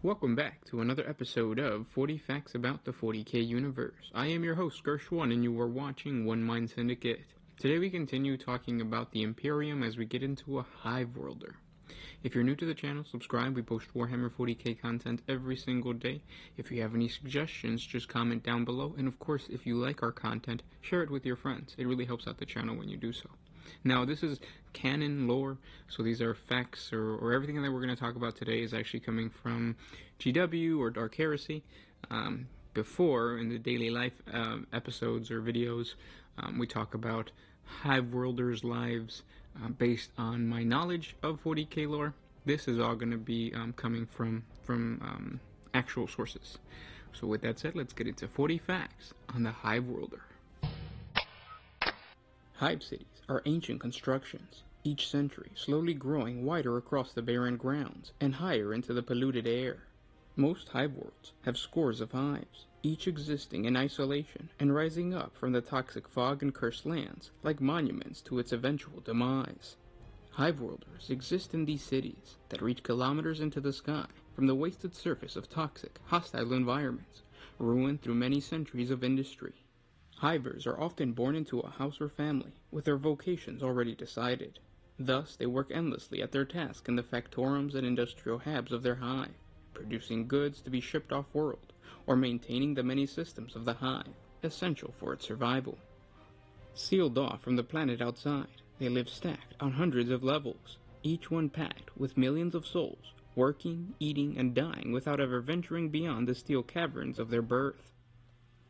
Welcome back to another episode of 40 Facts About the 40K Universe. I am your host, Gershwan, and you are watching One Mind Syndicate. Today we continue talking about the Imperium as we get into a Hive Worlder. If you're new to the channel, subscribe. We post Warhammer 40K content every single day. If you have any suggestions, just comment down below. And of course, if you like our content, share it with your friends. It really helps out the channel when you do so. Now, this is canon lore, so these are facts, or everything that we're going to talk about today is actually coming from GW or Dark Heresy. Before, in the daily life episodes or videos, we talk about Hive Worlders' lives based on my knowledge of 40K lore. This is all going to be coming from actual sources. So with that said, let's get into 40 facts on the Hive Worlder. Hive cities are ancient constructions, each century slowly growing wider across the barren grounds and higher into the polluted air. Most hive worlds have scores of hives, each existing in isolation and rising up from the toxic fog and cursed lands like monuments to its eventual demise. Hive worlders exist in these cities that reach kilometers into the sky from the wasted surface of toxic, hostile environments, ruined through many centuries of industry. Hivers are often born into a house or family with their vocations already decided. Thus, they work endlessly at their task in the factorums and industrial habs of their hive, producing goods to be shipped off-world, or maintaining the many systems of the hive, essential for its survival. Sealed off from the planet outside, they live stacked on hundreds of levels, each one packed with millions of souls, working, eating, and dying without ever venturing beyond the steel caverns of their birth.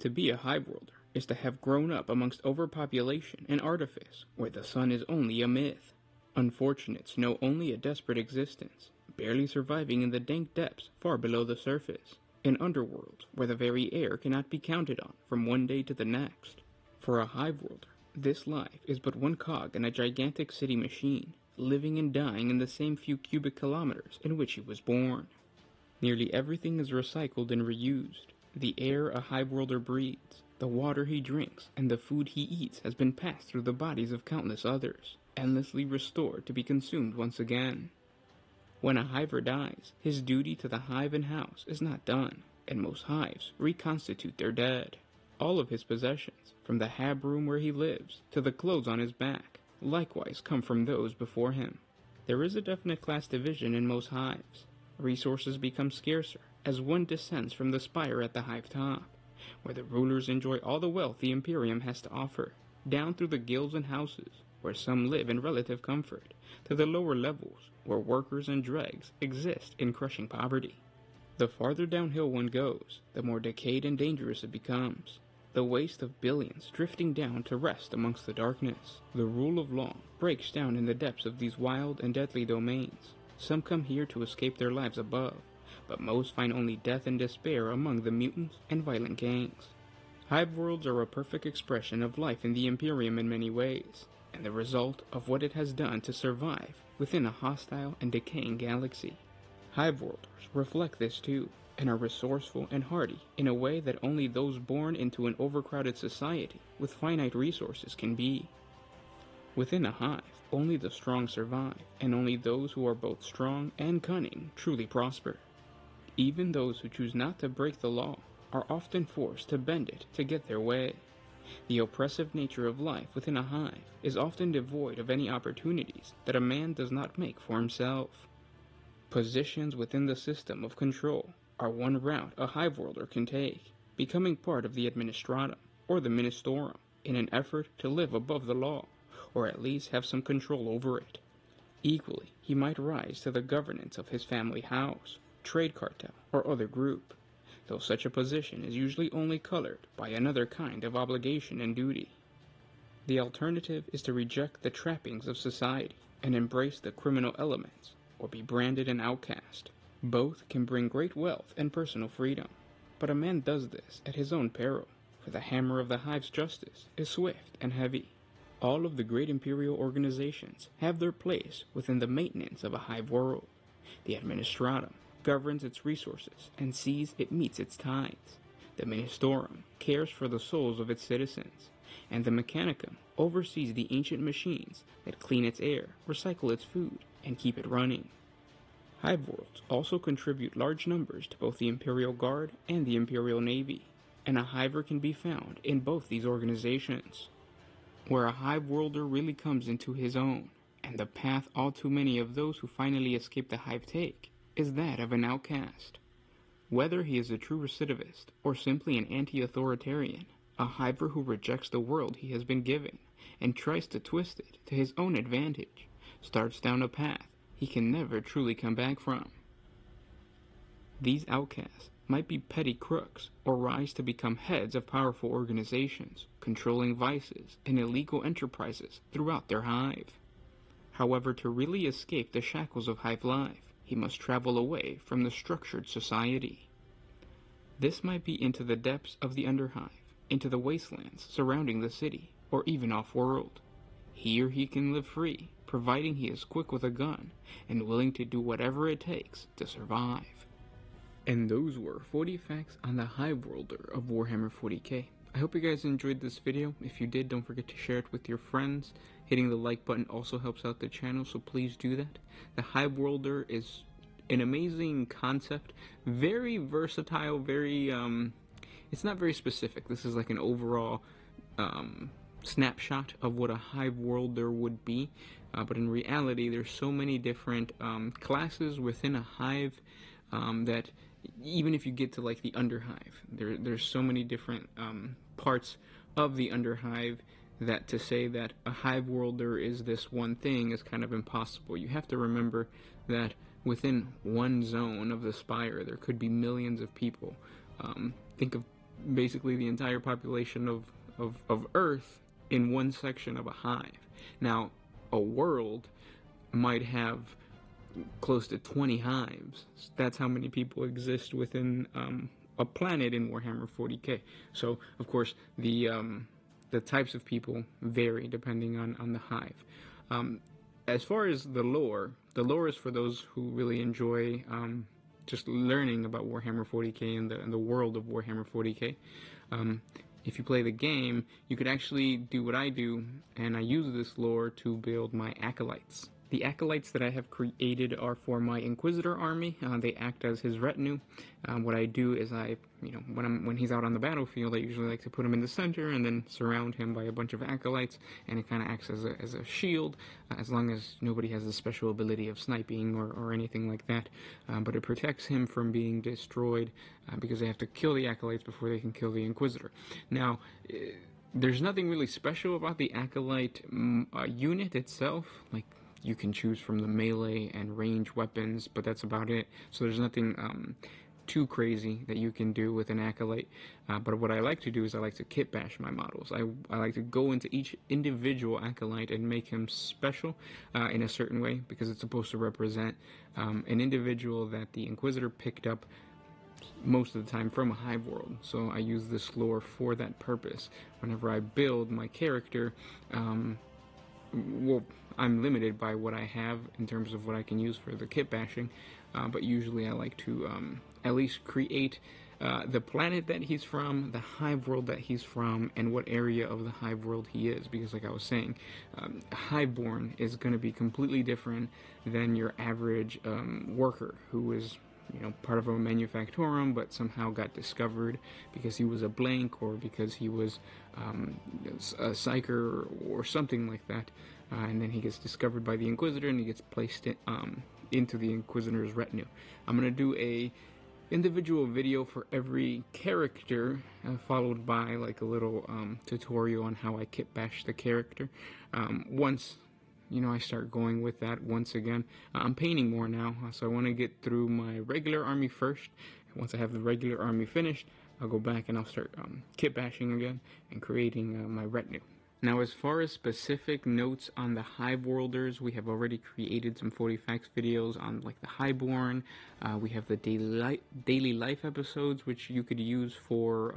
To be a hive worlder is to have grown up amongst overpopulation and artifice, where the sun is only a myth. Unfortunates know only a desperate existence, barely surviving in the dank depths far below the surface, in underworlds where the very air cannot be counted on from one day to the next. For a hive worlder, this life is but one cog in a gigantic city machine, living and dying in the same few cubic kilometers in which he was born. Nearly everything is recycled and reused. The air a hive worlder breathes, the water he drinks, and the food he eats has been passed through the bodies of countless others, endlessly restored to be consumed once again. When a hiver dies, his duty to the hive and house is not done, and most hives reconstitute their dead. All of his possessions, from the hab room where he lives to the clothes on his back, likewise come from those before him. There is a definite class division in most hives. Resources become scarcer as one descends from the spire at the hive top, where the rulers enjoy all the wealth the Imperium has to offer, down through the guilds and houses, where some live in relative comfort, to the lower levels, where workers and dregs exist in crushing poverty. The farther downhill one goes, the more decayed and dangerous it becomes, the waste of billions drifting down to rest amongst the darkness. The rule of law breaks down in the depths of these wild and deadly domains. Some come here to escape their lives above, but most find only death and despair among the mutants and violent gangs. Hive worlds are a perfect expression of life in the Imperium in many ways, and the result of what it has done to survive within a hostile and decaying galaxy. Hive worlders reflect this too, and are resourceful and hardy in a way that only those born into an overcrowded society with finite resources can be. Within a hive, only the strong survive, and only those who are both strong and cunning truly prosper. Even those who choose not to break the law are often forced to bend it to get their way. The oppressive nature of life within a hive is often devoid of any opportunities that a man does not make for himself. Positions within the system of control are one route a hive worlder can take, becoming part of the administratum or the ministorum in an effort to live above the law, or at least have some control over it. Equally, he might rise to the governance of his family house, trade cartel, or other group, though such a position is usually only colored by another kind of obligation and duty. The alternative is to reject the trappings of society and embrace the criminal elements, or be branded an outcast. Both can bring great wealth and personal freedom, but a man does this at his own peril, for the hammer of the hive's justice is swift and heavy. All of the great imperial organizations have their place within the maintenance of a hive world. The administratum governs its resources and sees it meets its tides. The ministorum cares for the souls of its citizens, and the mechanicum oversees the ancient machines that clean its air, recycle its food, and keep it running. Hive worlds also contribute large numbers to both the Imperial Guard and the Imperial Navy, and a Hiver can be found in both these organizations. Where a Hive worlder really comes into his own, and the path all too many of those who finally escape the Hive take, is that of an outcast. Whether he is a true recidivist or simply an anti-authoritarian, a Hiver who rejects the world he has been given and tries to twist it to his own advantage starts down a path he can never truly come back from. These outcasts might be petty crooks or rise to become heads of powerful organizations, controlling vices and illegal enterprises throughout their Hive. However, to really escape the shackles of Hive life, he must travel away from the structured society. This might be into the depths of the Underhive, into the wastelands surrounding the city, or even off-world. Here he can live free, providing he is quick with a gun, and willing to do whatever it takes to survive. And those were 40 facts on the Hive worlder of Warhammer 40K. I hope you guys enjoyed this video. If you did, don't forget to share it with your friends. Hitting the like button also helps out the channel, so please do that. The Hive worlder is an amazing concept, very versatile, very it's not very specific. This is like an overall snapshot of what a Hive worlder would be, but in reality there's so many different classes within a Hive that even if you get to like the Underhive, there's so many different parts of the Underhive that to say that a Hive worlder is this one thing is kind of impossible. You have to remember that within one zone of the Spire there could be millions of people. Think of basically the entire population of Earth in one section of a Hive. Now, a world might have close to 20 hives. That's how many people exist within a planet in Warhammer 40K. So, of course, the types of people vary depending on the Hive. As far as the lore is for those who really enjoy just learning about Warhammer 40K and the world of Warhammer 40K. If you play the game, you could actually do what I do, and I use this lore to build my acolytes. The acolytes that I have created are for my Inquisitor army. They act as his retinue. What I do is when he's out on the battlefield, I usually like to put him in the center and then surround him by a bunch of acolytes, and it kind of acts as a shield, as long as nobody has a special ability of sniping or anything like that. But it protects him from being destroyed because they have to kill the acolytes before they can kill the Inquisitor. Now, there's nothing really special about the acolyte unit itself. Like, you can choose from the melee and range weapons, but that's about it. So there's nothing too crazy that you can do with an acolyte. But what I like to do is I like to kit bash my models. I like to go into each individual acolyte and make him special in a certain way, because it's supposed to represent an individual that the Inquisitor picked up most of the time from a Hive world. So I use this lore for that purpose. Whenever I build my character, well, I'm limited by what I have in terms of what I can use for the kit bashing, but usually I like to at least create the planet that he's from, the Hive world that he's from, and what area of the Hive world he is, because like I was saying, Hiveborn is going to be completely different than your average worker who is part of a manufactorum, but somehow got discovered because he was a blank or because he was a psyker or something like that, and then he gets discovered by the Inquisitor and he gets placed into the Inquisitor's retinue. I'm going to do a individual video for every character, followed by like a little tutorial on how I kit bash the character. Once I start going with that once again. I'm painting more now, so I want to get through my regular army first. Once I have the regular army finished, I'll go back and I'll start kit bashing again and creating my retinue. Now, as far as specific notes on the Hive worlders, we have already created some 40 facts videos on like the Highborn. We have the daily life episodes, which you could use for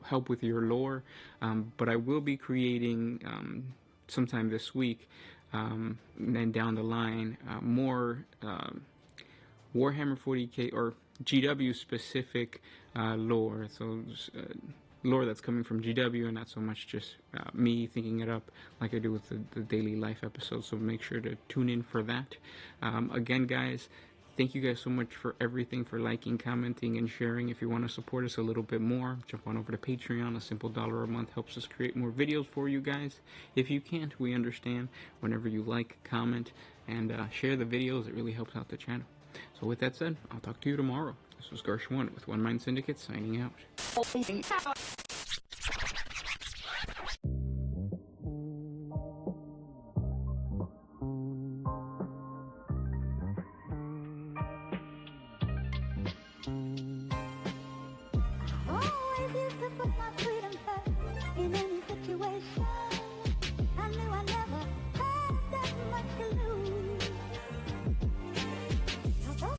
help with your lore. But I will be creating sometime this week, and then down the line, more Warhammer 40K or GW specific lore. So lore that's coming from GW and not so much just me thinking it up like I do with the daily life episodes. So make sure to tune in for that. Again, guys, thank you guys so much for everything, for liking, commenting, and sharing. If you want to support us a little bit more, jump on over to Patreon. A simple $1 a month helps us create more videos for you guys. If you can't, we understand. Whenever you like, comment, and share the videos, it really helps out the channel. So with that said, I'll talk to you tomorrow. This was Garsh1 with One Mind Syndicate signing out.